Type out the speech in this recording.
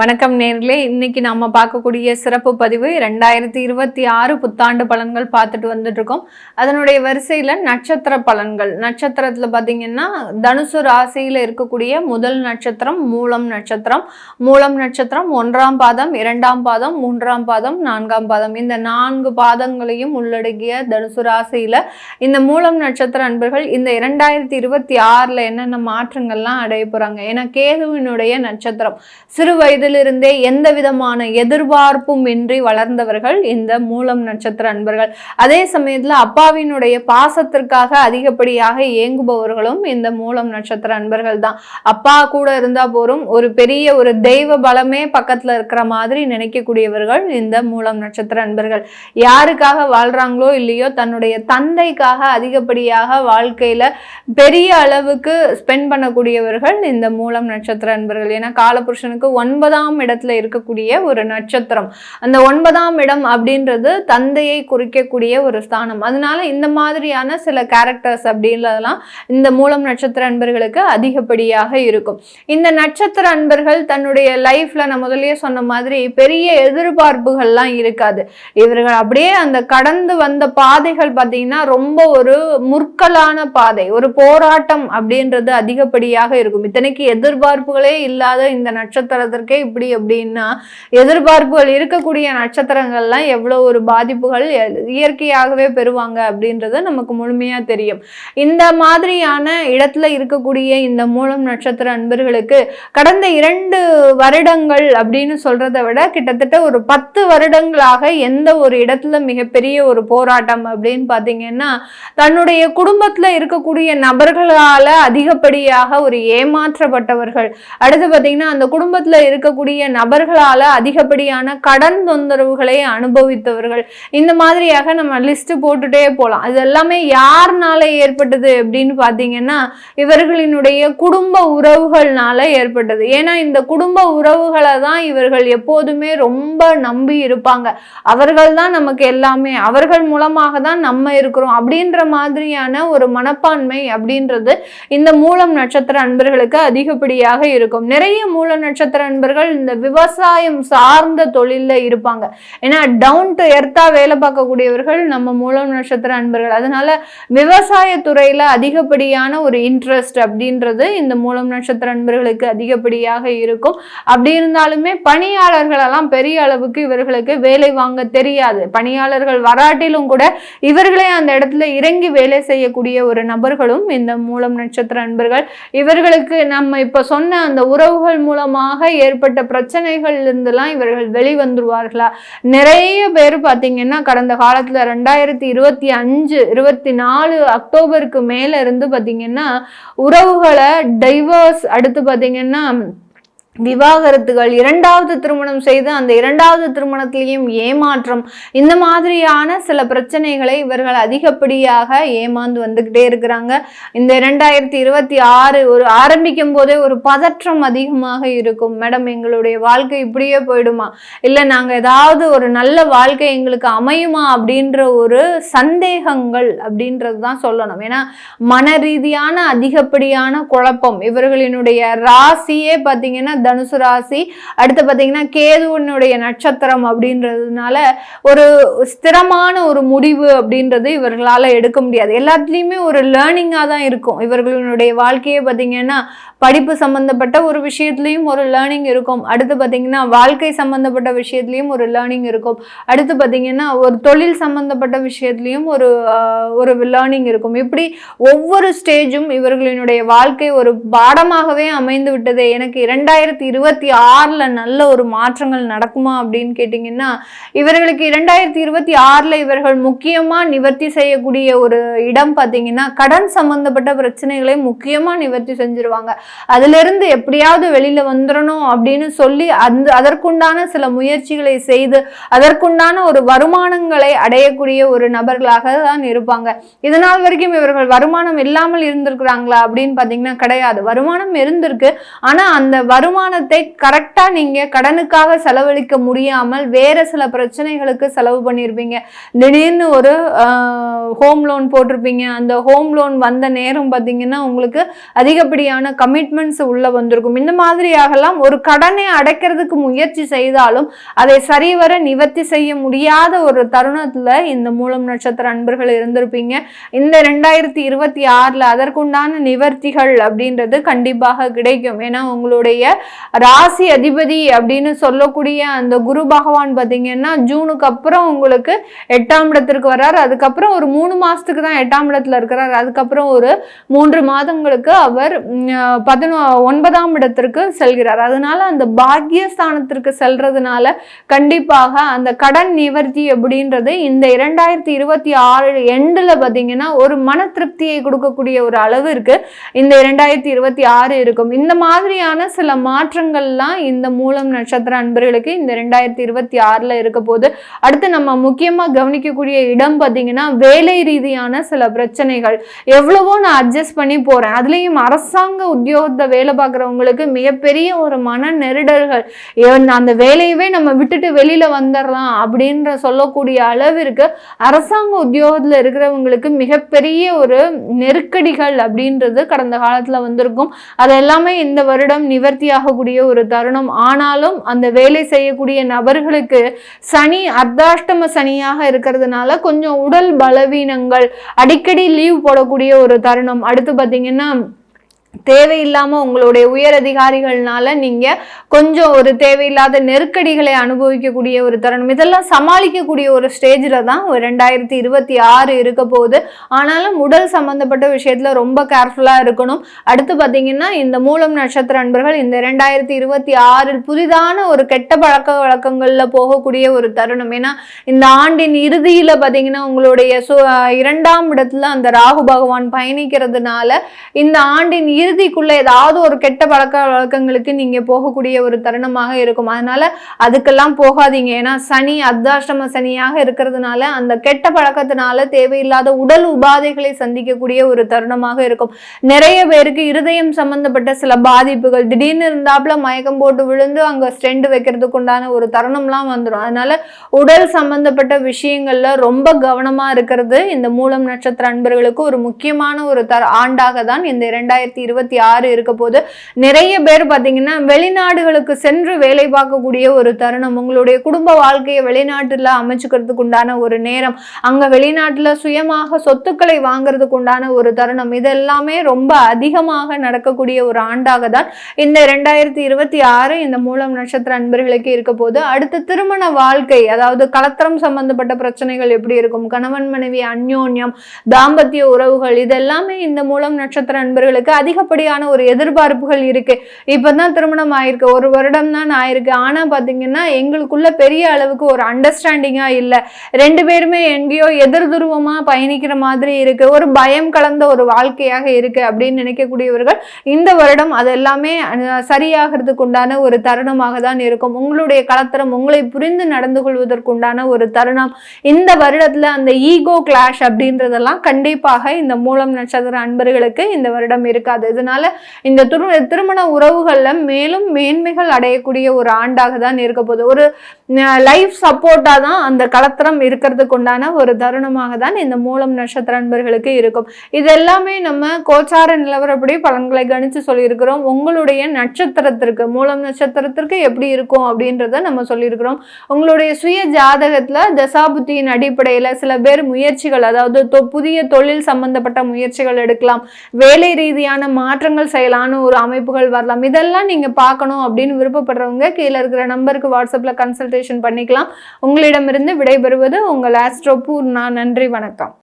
வணக்கம் நேர்களே, இன்னைக்கு நாம பார்க்கக்கூடிய சிறப்பு பதிவு 2026 புத்தாண்டு பலன்கள் பார்த்துட்டு வந்துட்டு இருக்கோம். அதனுடைய வரிசையில நட்சத்திர பலன்கள். நட்சத்திரத்துல பாத்தீங்கன்னா தனுசு ராசியில இருக்கக்கூடிய முதல் நட்சத்திரம் மூலம் நட்சத்திரம். மூலம் நட்சத்திரம் 1ஆம் பாதம், 2ஆம் பாதம், 3ஆம் பாதம், 4ஆம் பாதம், இந்த 4 பாதங்களையும் உள்ளடக்கிய தனுசு ராசியில இந்த மூலம் நட்சத்திர அன்பர்கள் இந்த 2026ல என்னென்ன மாற்றங்கள்லாம் அடைய போறாங்க. ஏன்னா கேதுவினுடைய நட்சத்திரம். சிறு வயதிலிருந்தே எந்த விதமான எதிர்பார்ப்பும் இன்றி வளர்ந்தவர்கள் இந்த மூலம் நட்சத்திர அன்பர்கள். அதே சமயத்துல அப்பாவினுடைய பாசத்திற்காக அதிகப்படியாக ஏங்குபவர்களும் இந்த மூலம் நட்சத்திர அன்பர்கள் தான். அப்பா கூட இருந்தா போரும், ஒரு பெரிய ஒரு தெய்வ பலமே பக்கத்துல இருக்கிற மாதிரி நினைக்கக்கூடியவர்கள் இந்த மூலம் நட்சத்திர அன்பர்கள். யாருக்காக வாழ்றாங்களோ இல்லையோ, தன்னுடைய தந்தைக்காக அதிகப்படியாக வாழ்க்கையில பெரிய அளவுக்கு ஸ்பெண்ட் பண்ணக்கூடியவர்கள் இந்த மூலம் நட்சத்திர அன்பர்கள். ஏன்னா காலபுருஷனுக்கு 9ஆம் இடத்துல இருக்கக்கூடிய ஒரு நட்சத்திரம். அந்த 9ஆம் இடம் அப்படின்றது தந்தையை குறிக்கக்கூடிய ஒரு ஸ்தானம். அதனால இந்த மாதிரியான சில கேரக்டர்ஸ் அப்படின்றதெல்லாம் இந்த மூலம் நட்சத்திர அன்பர்களுக்கு அதிகப்படியாக இருக்கும். இந்த நட்சத்திர அன்பர்கள் தன்னுடைய லைஃப்ல நான் முதல்லயே சொன்ன மாதிரி பெரிய எதிர்பார்ப்புகள்லாம் இருக்காது. இவர்கள் அப்படியே அந்த கடந்து வந்த பாதைகள் பார்த்தீங்கன்னா ரொம்ப ஒரு முற்களான பாதை, ஒரு போராட்டம் அப்படின்றது அதிகப்படியாக இருக்கும். இத்தனைக்கு எதிர்பார்ப்புகளே இல்லாத இந்த நட்சத்திரத்திற்கே இப்படி அப்படின்னா, எதிர்பார்ப்புகள் இருக்கக்கூடிய நட்சத்திரங்கள்லாம் எவ்வளவு ஒரு பாதிப்புகள் இயற்கையாகவே பெறுவாங்க அப்படின்றது நமக்கு முழுமையா தெரியும். இந்த மாதிரியான இடத்துல இருக்கக்கூடிய இந்த மூலம் நட்சத்திர அன்பர்களுக்கு கடந்த 2 வருடங்கள் அப்படின்னு சொல்றதை விட கிட்டத்தட்ட ஒரு 10 வருடங்களாக எந்த ஒரு இடத்துல மிகப்பெரிய ஒரு போராட்டம் அப்படின்னு பாத்தீங்கன்னா, தன்னுடைய குடும்பத்துல இருக்கக்கூடிய நபர்களால அதிகப்படியாக ஒரு ஏமாற்றப்பட்டவர்கள். அடுத்து பாத்தீங்கன்னா அந்த குடும்பத்துல இருக்கக்கூடிய நபர்களால அதிகப்படியான கடன் தொந்தரவுகளை அனுபவித்தவர்கள். இந்த மாதிரியாக நம்ம லிஸ்ட் போட்டுட்டே போலாம். இது எல்லாமே யாருனால ஏற்பட்டது அப்படின்னு பாத்தீங்கன்னா, இவர்களினுடைய குடும்ப உறவுகள்னால ஏற்பட்டது. ஏன்னா இந்த குடும்ப உறவுகளை தான் இவர்கள் எப்போதுமே ரொம்ப நம்பி இருப்பாங்க. அவர்கள் தான் நமக்கு எல்லாமே, அவர்கள் மூலமாக தான் நம்ம இருக்கிறோம் அப்படின்ற மாதிரியான ஒரு மனப்பான்மை அப்படின்றது இந்த மூலம் நட்சத்திர அன்பர்களுக்கு அதிகப்படியாக இருக்கும். நிறைய மூல நட்சத்திர அன்பர்கள் இந்த விவசாயம் சார்ந்த தொழில்ல இருப்பாங்க. ஏன்னா டவுன் டு எர்த்தா வேலை பார்க்கக்கூடியவர்கள் நம்ம மூலம் நட்சத்திர அன்பர்கள். அதனால விவசாய துறையில அதிகப்படியான ஒரு இன்ட்ரெஸ்ட் அப்படின்றது இந்த மூலம் நட்சத்திர அன்பர்களுக்கு அதிகப்படியாக இருக்கும். அப்படி இருந்தாலுமே பணியாளர்கள் எல்லாம் பெரிய அளவுக்கு இவர்களுக்கு வேலை வாங்க தெரியாது. பணியாளர்கள் வராட்டிலும் கூட இவர்களே அந்த இடத்துல இறங்கி வேலை செய்யக்கூடிய ஒரு நபர்களும் இந்த மூலம் நட்சத்திர அன்பர்கள். இவர்களுக்கு நம்ம இப்ப சொன்ன அந்த உறவுகள் மூலமாக ஏற்பட்ட பிரச்சனைகள் இருந்தெல்லாம் இவர்கள் வெளிவந்துருவார்களா? நிறைய பேர் பாத்தீங்கன்னா கடந்த காலத்துல 2025 24 அக்டோபருக்கு மேல இருந்து பாத்தீங்கன்னா உறவுகளை டைவர்ஸ், அடுத்து பாத்தீங்கன்னா விவாகரத்துகள், 2வது திருமணம் செய்து அந்த 2வது திருமணத்திலையும் ஏமாற்றம், இந்த மாதிரியான சில பிரச்சனைகளை இவர்கள் அதிகப்படியாக ஏமாந்து வந்துகிட்டே இருக்கிறாங்க. இந்த 2026 ஒரு ஆரம்பிக்கும் போதே ஒரு பதற்றம் அதிகமாக இருக்கும். மேடம் எங்களுடைய வாழ்க்கை இப்படியே போயிடுமா, இல்லை நாங்க ஏதாவது ஒரு நல்ல வாழ்க்கை எங்களுக்கு அமையுமா அப்படின்ற ஒரு சந்தேகங்கள் அப்படின்றது தான் சொல்லணும். ஏன்னா மன ரீதியான அதிகப்படியான குழப்பம். இவர்களினுடைய ராசியே பார்த்தீங்கன்னா தனுசு ராசி. அடுத்து பார்த்தீங்கன்னா கேதுவனுடைய நட்சத்திரம் அப்படின்றதுனால ஒரு ஸ்திரமான ஒரு முடிவு அப்படின்றது இவர்களால் எடுக்க முடியாது. எல்லாத்துலேயுமே ஒரு லேர்னிங்காக தான் இருக்கும். இவர்களுடைய வாழ்க்கையை பார்த்தீங்கன்னா படிப்பு சம்பந்தப்பட்ட ஒரு விஷயத்துலையும் ஒரு லேர்னிங் இருக்கும். அடுத்து பார்த்தீங்கன்னா வாழ்க்கை சம்பந்தப்பட்ட விஷயத்துலையும் ஒரு லேர்னிங் இருக்கும். அடுத்து பார்த்தீங்கன்னா ஒரு தொழில் சம்பந்தப்பட்ட விஷயத்துலையும் ஒரு லேர்னிங் இருக்கும். இப்படி ஒவ்வொரு ஸ்டேஜும் இவர்களினுடைய வாழ்க்கை ஒரு பாடமாகவே அமைந்து விட்டது. எனக்கு 2026ல நல்ல ஒரு மாற்றங்கள் நடக்குமா அப்படின்னு கேட்டீங்கன்னா, இவர்களுக்கு 2026ல இவர்கள் முக்கியமா நிவர்த்தி செய்யக்கூடிய ஒரு இடம் பார்த்தீங்கன்னா கடன் சம்பந்தப்பட்ட பிரச்சனைகளை முக்கியமா நிவர்த்தி செஞ்சிருவாங்க. அதுல இருந்து எப்படியாவது வெளியில வந்துடணும் அப்படின்னு சொல்லி அதற்குண்டான சில முயற்சிகளை செய்து அதற்குண்டான ஒரு வருமானங்களை அடையக்கூடிய ஒரு நபர்களாக தான் இருப்பாங்க. இதனால் வரைக்கும் இவர்கள் வருமானம் இல்லாமல் இருந்திருக்கிறாங்களா அப்படின்னு பாத்தீங்கன்னா கிடையாது. வருமானம் இருந்திருக்கு. ஆனா அந்த வருமானத்தை கரெக்டா நீங்க கடனுக்காக செலவழிக்க முடியாமல் வேற சில பிரச்சனைகளுக்கு செலவு பண்ணிருப்பீங்க. திடீர்னு ஒரு ஹோம் லோன் போட்டிருப்பீங்க. அந்த ஹோம் லோன் வந்த நேரம் பாத்தீங்கன்னா உங்களுக்கு அதிகப்படியான கமிட்மெண்ட் கமிட்மெண்ட்ஸ் உள்ள வந்திருக்கும். இந்த மாதிரியாகலாம் ஒரு கடனை அடைக்கிறதுக்கு முயற்சி செய்தாலும் அதை சரிவர நிவர்த்தி செய்ய முடியாத ஒரு தருணத்துல இந்த மூலம் நட்சத்திர அன்பர்கள் இருந்திருப்பீங்க. இந்த 2026ல அதற்குண்டான நிவர்த்திகள் அப்படின்றது கண்டிப்பாக கிடைக்கும். ஏன்னா உங்களுடைய ராசி அதிபதி அப்படின்னு சொல்லக்கூடிய அந்த குரு பகவான் பார்த்தீங்கன்னா ஜூனுக்கு அப்புறம் உங்களுக்கு 8ஆம் இடத்திற்கு வர்றார். அதுக்கப்புறம் ஒரு 3 மாசத்துக்கு தான் 8ஆம் இடத்துல இருக்கிறார். அதுக்கப்புறம் ஒரு 3 மாதங்களுக்கு அவர் 9ஆம் இடத்திற்கு செல்கிறார். அதனால அந்த பாக்கியஸ்தானத்திற்கு செல்றதுனால கண்டிப்பாக அந்த கடன் நிவர்த்தி அப்படின்றது இந்த 2026 எண்டுல பார்த்தீங்கன்னா ஒரு மன திருப்தியை கொடுக்கக்கூடிய ஒரு அளவிற்கு இந்த 2026 இருக்கும். இந்த மாதிரியான சில மாற்றங்கள்லாம் இந்த மூலம் நட்சத்திர அன்பர்களுக்கு இந்த 2026ல இருக்க போது. அடுத்து நம்ம முக்கியமா கவனிக்கக்கூடிய இடம் பார்த்தீங்கன்னா வேலை ரீதியான சில பிரச்சனைகள். எவ்வளவோ நான் அட்ஜஸ்ட் பண்ணி போறேன், அதுலயும் அரசாங்க உத்தியோகத்தை வேலை பார்க்குறவங்களுக்கு மிகப்பெரிய ஒரு மன நெருடல்கள், அந்த வேலையவே நம்ம விட்டுட்டு வெளியில வந்துடலாம் அப்படின்ற சொல்லக்கூடிய அளவிற்கு அரசாங்க உத்தியோகத்துல இருக்கிறவங்களுக்கு மிகப்பெரிய ஒரு நெருக்கடிகள் அப்படின்றது கடந்த காலத்துல வந்திருக்கும். அது எல்லாமே இந்த வருடம் நிவர்த்தி ஆகக்கூடிய ஒரு தருணம். ஆனாலும் அந்த வேலை செய்யக்கூடிய நபர்களுக்கு சனி அர்த்தாஷ்டம சனியாக இருக்கிறதுனால கொஞ்சம் உடல் பலவீனங்கள், அடிக்கடி லீவ் போடக்கூடிய ஒரு தருணம். அடுத்து பார்த்தீங்கன்னா தேவையில்லாம உங்களுடைய உயர் அதிகாரிகள்னால நீங்க கொஞ்சம் ஒரு தேவையில்லாத நெருக்கடிகளை அனுபவிக்கக்கூடிய ஒரு தருணம். இதெல்லாம் சமாளிக்கக்கூடிய ஒரு ஸ்டேஜ்ல தான் 2026 இருக்க போகுது. ஆனாலும் உடல் சம்பந்தப்பட்ட விஷயத்துல ரொம்ப கேர்ஃபுல்லா இருக்கணும். அடுத்து பாத்தீங்கன்னா இந்த மூலம் நட்சத்திர அன்பர்கள் இந்த 2026 புதிதான ஒரு கெட்ட பழக்க வழக்கங்கள்ல போகக்கூடிய ஒரு தருணம். ஏன்னா இந்த ஆண்டின் இறுதியில பாத்தீங்கன்னா உங்களுடைய 2ஆம் இடத்துல அந்த ராகு பகவான் பயணிக்கிறதுனால இந்த ஆண்டின் இறுதிக்குள்ள ஏதாவது ஒரு கெட்ட பழக்க வழக்கங்களுக்கு நீங்க போகக்கூடிய ஒரு தருணமாக இருக்கும். அதனால அதுக்கெல்லாம் போகாதீங்க. ஏன்னா சனி அர்த்தாஷ்டம சனியாக இருக்கிறதுனால அந்த கெட்ட பழக்கத்தினால தேவையில்லாத உடல் உபாதைகளை சந்திக்கக்கூடிய ஒரு தருணமாக இருக்கும். நிறைய பேருக்கு இருதயம் சம்பந்தப்பட்ட சில பாதிப்புகள், திடீர்னு இருந்தாப்புல மயக்கம் போட்டு விழுந்து அங்க ஸ்டெண்ட் வைக்கிறதுக்கு உண்டான ஒரு தருணம்லாம் வந்துடும். அதனால உடல் சம்பந்தப்பட்ட விஷயங்கள்ல ரொம்ப கவனமா இருக்கிறது இந்த மூலம் நட்சத்திர அன்பர்களுக்கு ஒரு முக்கியமான ஒரு ஆண்டாக தான் இந்த 2026 இருக்க போது. நிறைய பேர் பாத்தீங்கன்னா வெளிநாடுகளுக்கு சென்று வேலை பார்க்கக்கூடிய ஒரு தருணம். உங்களுடைய குடும்ப வாழ்க்கையை வெளிநாட்டுல அமைச்சுக்கிறதுக்கு உண்டான ஒரு நேரம், அங்க வெளிநாட்டுல சுயமாக சொத்துக்களை வாங்குறதுக்கு உண்டான ஒரு தருணம். இதெல்லாமே ரொம்ப அதிகமாக நடக்கக்கூடிய ஒரு ஆண்டாக தான் இந்த 2026 இந்த மூலம் நட்சத்திர அன்பர்களுக்கு இருக்க போது. அடுத்து திருமண வாழ்க்கை, அதாவது கலத்திரம் சம்பந்தப்பட்ட பிரச்சனைகள் எப்படி இருக்கும், கணவன் மனைவி அந்யோன்யம், தாம்பத்திய உறவுகள், இதெல்லாமே இந்த மூலம் நட்சத்திர அன்பர்களுக்கு அதிகப்படியான ஒரு எதிர்பார்ப்புகள் இருக்கு. இப்பதான் திருமணம் ஆயிருக்கு, 1 வருடம் தான் ஆயிருக்கு. ஆனா பாத்தீங்கன்னா எங்களுக்குள்ள பெரிய அளவுக்கு ஒரு அண்டர்ஸ்டாண்டிங்கா இல்ல, 2 பேருமே எங்கேயோ எதிர் துருவமா பயணிக்கிற மாதிரி இருக்கு, ஒரு பயம் கலந்த ஒரு வாழ்க்கையாக இருக்கு அப்படின்னு நினைக்கக்கூடியவர்கள் இந்த வருடம் அது எல்லாமே சரியாகிறதுக்கு உண்டான ஒரு தருணமாக தான் இருக்கும். உங்களுடைய கலத்திரம், உங்களை புரிந்து நடந்து கொள்வதற்குண்டான ஒரு தருணம். இந்த வருடத்துல அந்த ஈகோ கிளாஷ் அப்படின்றதெல்லாம் கண்டிப்பாக இந்த மூலம் நட்சத்திர அன்பர்களுக்கு இந்த வருடம் இருக்காது. இதனால இந்த திருமண உறவுகள்ல மேலும் மேன்மைகள் அடையக்கூடிய ஒரு ஆண்டாக தான் இருக்க போகுது. ஒரு லைஃப் சப்போர்ட்டா தான் அந்த கலத்திரம் இருக்கிறதுக்கு உண்டான ஒரு தருணமாக தான் இந்த மூலம் நட்சத்திர அன்பர்களுக்கு இருக்கும். இது எல்லாமே நம்ம கோச்சார நிலவரப்படி பலன்களை கணிச்சு சொல்லியிருக்கிறோம். உங்களுடைய நட்சத்திரத்திற்கு, மூலம் நட்சத்திரத்திற்கு எப்படி இருக்கும் அப்படின்றத நம்ம சொல்லியிருக்கிறோம். உங்களுடைய சுய ஜாதகத்துல தசாபுத்தியின் அடிப்படையில சில பேர் முயற்சிகள், அதாவது புதிய தொழில் சம்பந்தப்பட்ட முயற்சிகள் எடுக்கலாம், வேலை ரீதியான மாற்றங்கள் செய்யலான்னு ஒரு அமைப்புகள் வரலாம். இதெல்லாம் நீங்க பார்க்கணும் அப்படின்னு விருப்பப்படுறவங்க கீழே இருக்கிற நம்பருக்கு வாட்ஸ்அப்ல கன்சல்டேஷன் பண்ணிக்கலாம். உங்களிடமிருந்து விடைபெறுவது உங்கள் ஆஸ்ட்ரோ பூர்ணா. நன்றி, வணக்கம்.